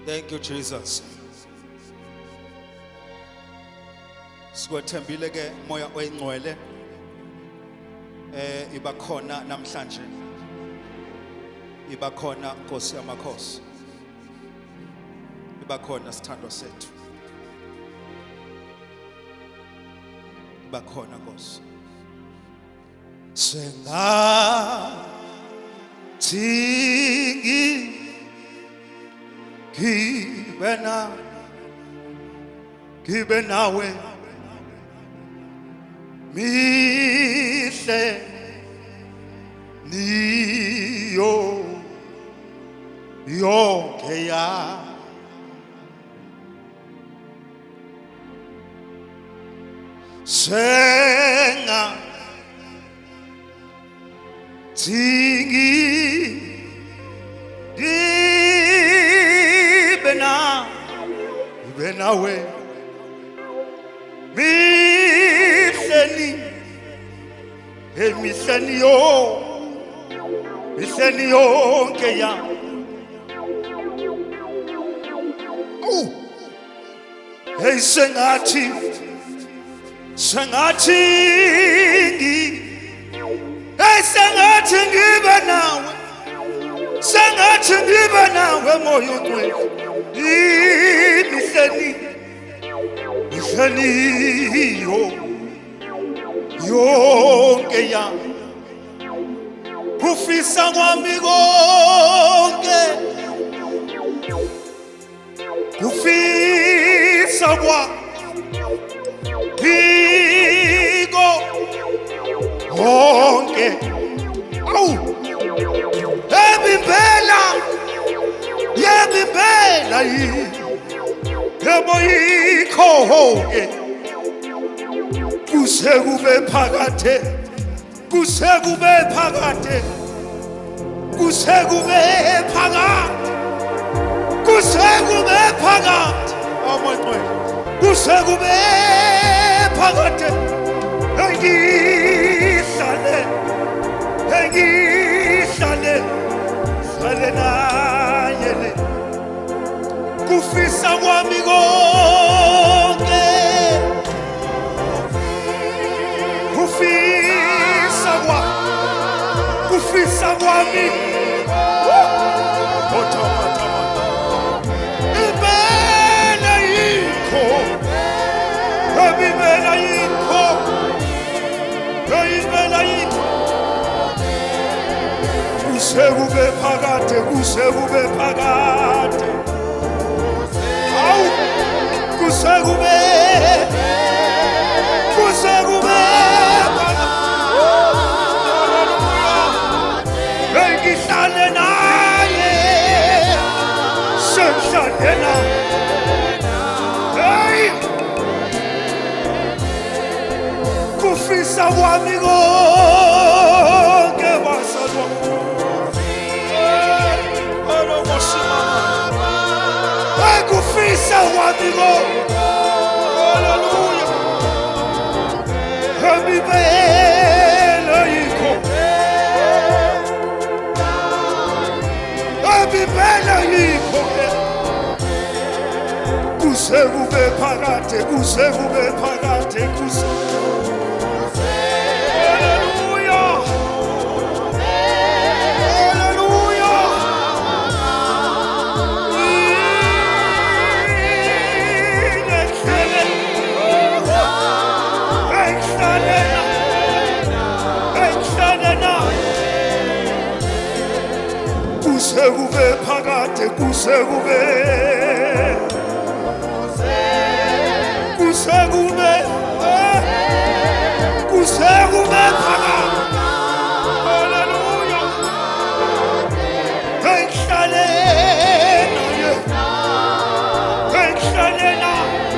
Thank you, Jesus. Sikwethembile ke moya oyingcwele iba khona namhlanje. Iba khona Nkosi yamakhosi. Iba khona sithandwa sethu. Iba khona Nkosi. Sengathi Kibe nawe mihle niyo yonke ya Kibe nawe mihleni yonke ya hey sengathi ngibe nawe moya ongcwele mihleni yonke ya kufisa kwami konke kufisa kwami konke yebibela yebo yikho-ke kusekube phakade amangcwele kusekube phakade engihlale naye le kufisa kwami konke kufisa kwami ibela yikho kusekube phakade awu kusekube ngihlale naye sengihlale naye hey kufisa kwami konke basalwa kufisa kwami konke haleluya ebibela yikho kusekube phakade haleluya kusekube phakade kusekube phakade haleluya engihlale naye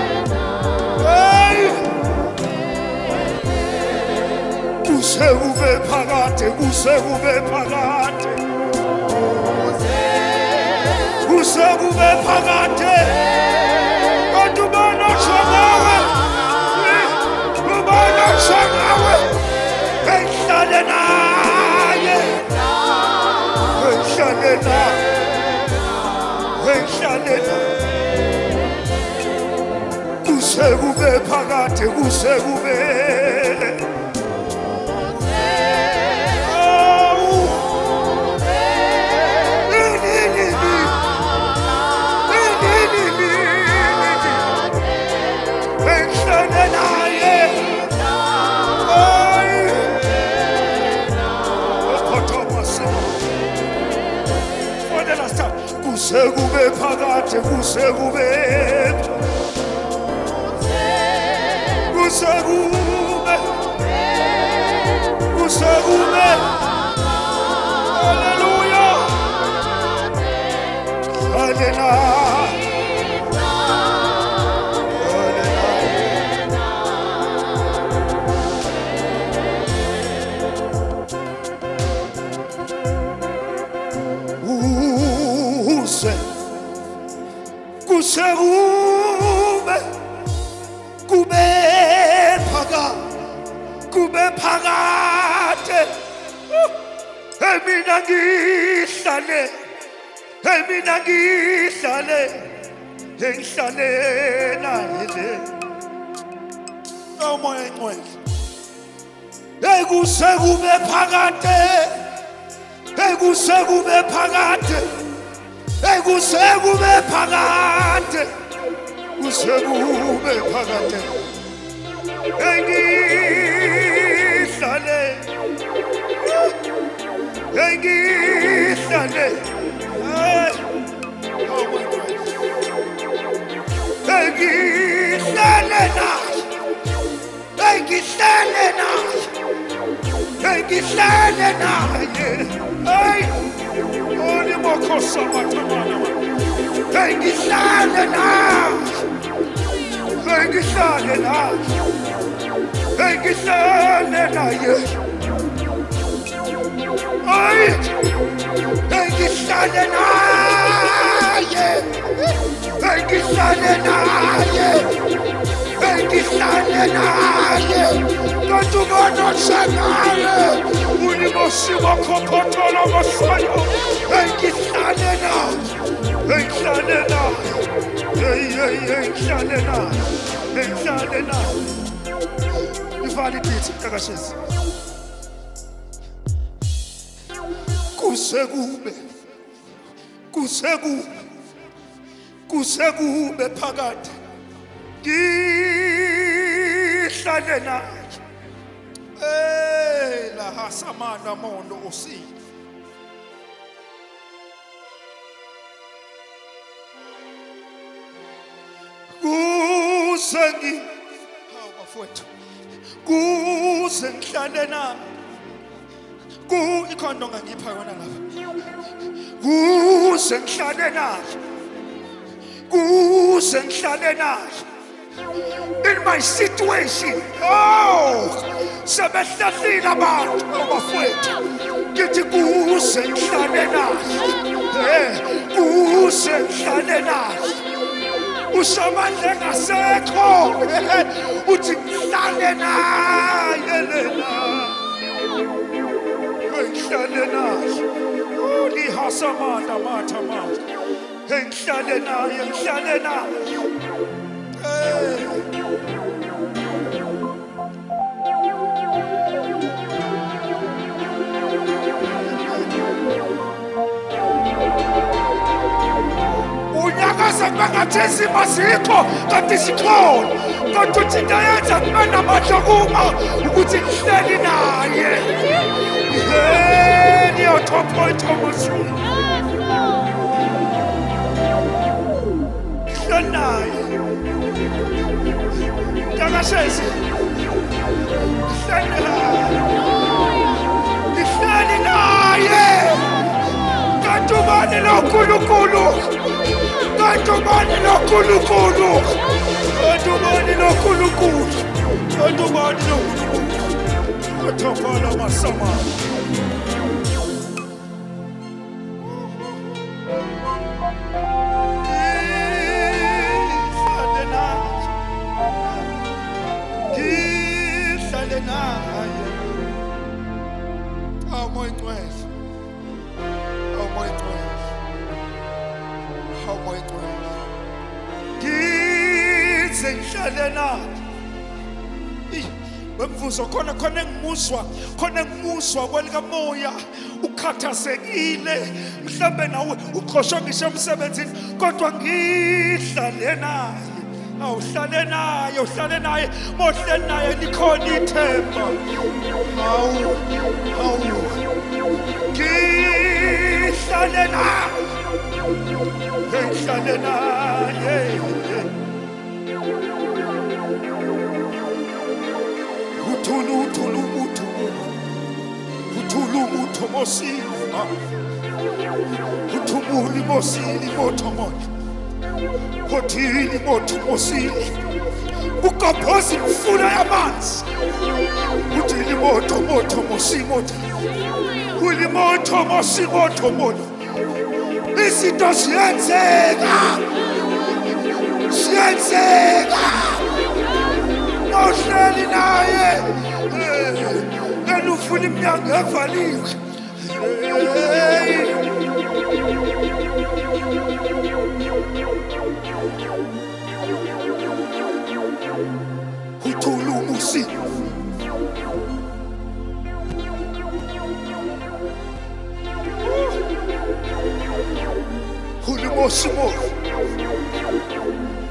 kusekube phakade kodwa ubona shagawe engihlale naye engihlale naye kusekube phakade kusekube kusekube phakade kusekube kusekube kusekube haleluya haleluya kusekube kube phakade emina ngihlale ngihlale naye le omoya engcwele kusekube phakade kusekube phakade kusekube phakade kusekube phakade engihlale engihlale naye ay oli mokhosa mathamana engihlale naye ay engihlale naye kantubona sanaye unimoshiwa khophotola masayo engihlale naye ivali bithi mntakashezi kusekube phakade ngihlale naye la hasamana mondo osile kusengi bafowethu kusengihlale naye ikhondo ngangipha yona lapha kusengihlale naye in my situation sebehlahile abantu bafowethu ngithi kusengihlale naye uSamandla engasekho uthi ngihlale naye lena ngihlale naye lihasamanda mathama ngihlale naye unyakaza bangathesi mazikho kanti sikhona kodwa uthi into yenza kube namandla kuma ukuthi ngihleli naye niyotophoyitha umusini ngihleli naye ntakashezi ngihleli naye kanti ubani lonkulunkulu Atopala masama ngize ngihlale naye. Wemvuzo khona engimuzwa kwelikamoya ukhathazekile mhlambe nawe uqoshwe ngisho emsebenzini kodwa ngihlale naye. Uhlale naye mohleli naye likhona ithemba. Ngihlale naye. Uthulu mutho mosima. Uthumuli mosili motho moya. Kothili motho mosili. Ukaphosi mfula yamanzi. Uthili motho mosimo. Uli motho mosimo. Izinto ziyenzeka. Ohleli naye. Ufuna iminyango evaliwe. Uthula umusi. Ulimosimo.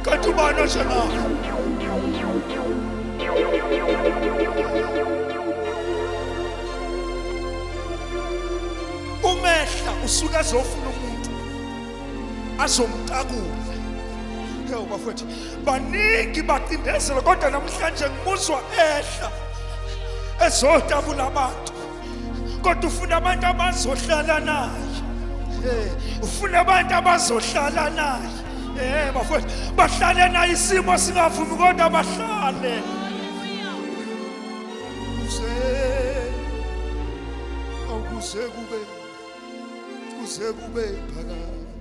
Kanti ubani oshana. Umehla usuka azofuna umuntu azomcakula. Bafowethu baningi bacindezela kodwa namhlanje ngimuzwa ehla ezotabula abantu. Kodwa ufuna abantu abazohlala naye. Ufuna abantu abazohlala naye. Bafowethu bahlale naye isimo singavumi kodwa bahlale. Kuze kube phakade.